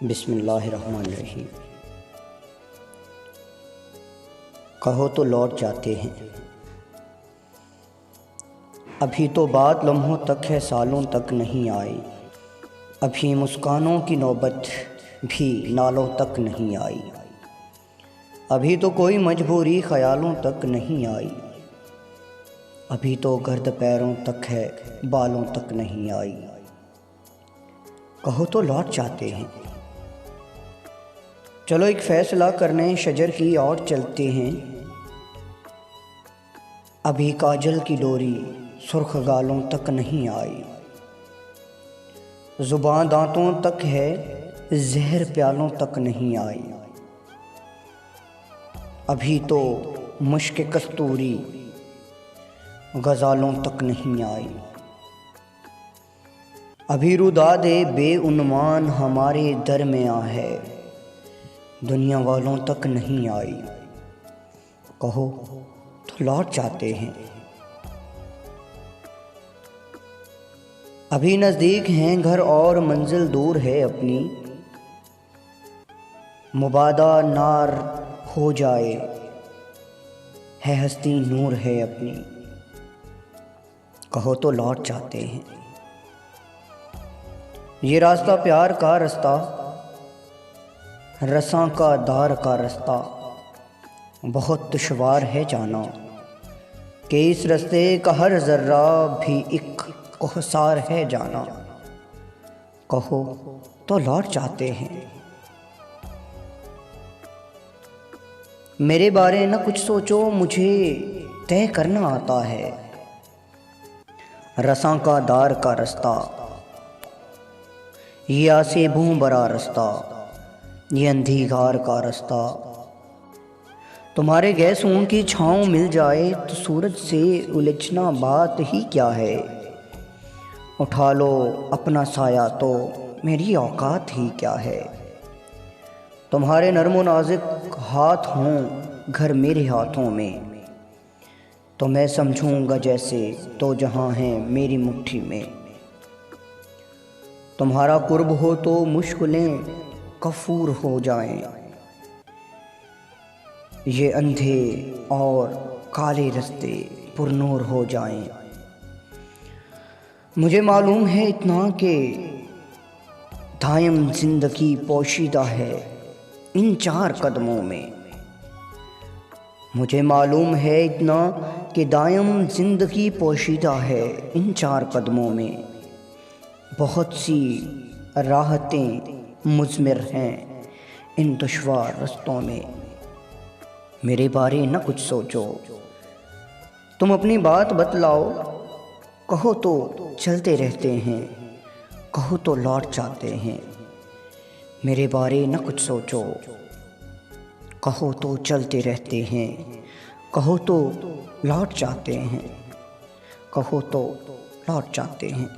बिस्मिल्लाहिर्रहमानिर्रहीम। कहो तो लौट जाते हैं, अभी तो बात लम्हों तक है, सालों तक नहीं आई। अभी मुस्कानों की नौबत भी नालों तक नहीं आई। अभी तो कोई मजबूरी ख्यालों तक नहीं आई। अभी तो गर्द पैरों तक है, बालों तक नहीं आई। कहो तो लौट जाते हैं, चलो एक फ़ैसला करने शजर की ओर चलते हैं। अभी काजल की डोरी सुर्ख गालों तक नहीं आई। ज़ुबान दांतों तक है, जहर प्यालों तक नहीं आई। अभी तो मुश्क कस्तूरी गज़ालों तक नहीं आई। अभी रुदादे बेउन्वान हमारे दरमियाँ है, दुनिया वालों तक नहीं आई। कहो तो लौट जाते हैं, अभी नज़दीक हैं घर और मंजिल दूर है अपनी। मुबादा नार हो जाए है, हस्ती नूर है अपनी। कहो तो लौट जाते हैं, ये रास्ता प्यार का रास्ता, रसां का दार का रास्ता, बहुत दुश्वार है जाना कि इस रास्ते का हर ज़र्रा भी एक कोहसार है जाना। कहो तो लौट जाते हैं, मेरे बारे न कुछ सोचो, मुझे तय करना आता है। रसां का दार का रास्ता, ये आसे भूं बरा रास्ता, ये अंधीगार का रास्ता। तुम्हारे गैसों की छाँव मिल जाए तो सूरज से उलझना बात ही क्या है। उठा लो अपना साया तो मेरी औकात ही क्या है। तुम्हारे नर्मो नाजुक हाथ हों घर मेरे हाथों में, तो मैं समझूंगा जैसे तो जहां है मेरी मुट्ठी में। तुम्हारा कुर्ब हो तो मुश्किलें कफूर हो जाएं, ये अंधे और काले रास्ते पुरनूर हो जाएं। मुझे मालूम है इतना कि दायम जिंदगी पोशीदा है इन चार कदमों में। मुझे मालूम है इतना कि दायम जिंदगी पोशीदा है इन चार कदमों में। बहुत सी राहतें मुज़मिर हैं इन दुश्वार रास्तों में। मेरे बारे न कुछ सोचो, तुम अपनी बात बतलाओ। कहो तो चलते रहते हैं, कहो तो लौट जाते हैं। मेरे बारे न कुछ सोचो, कहो तो चलते रहते हैं, कहो तो लौट जाते हैं, कहो तो लौट जाते हैं।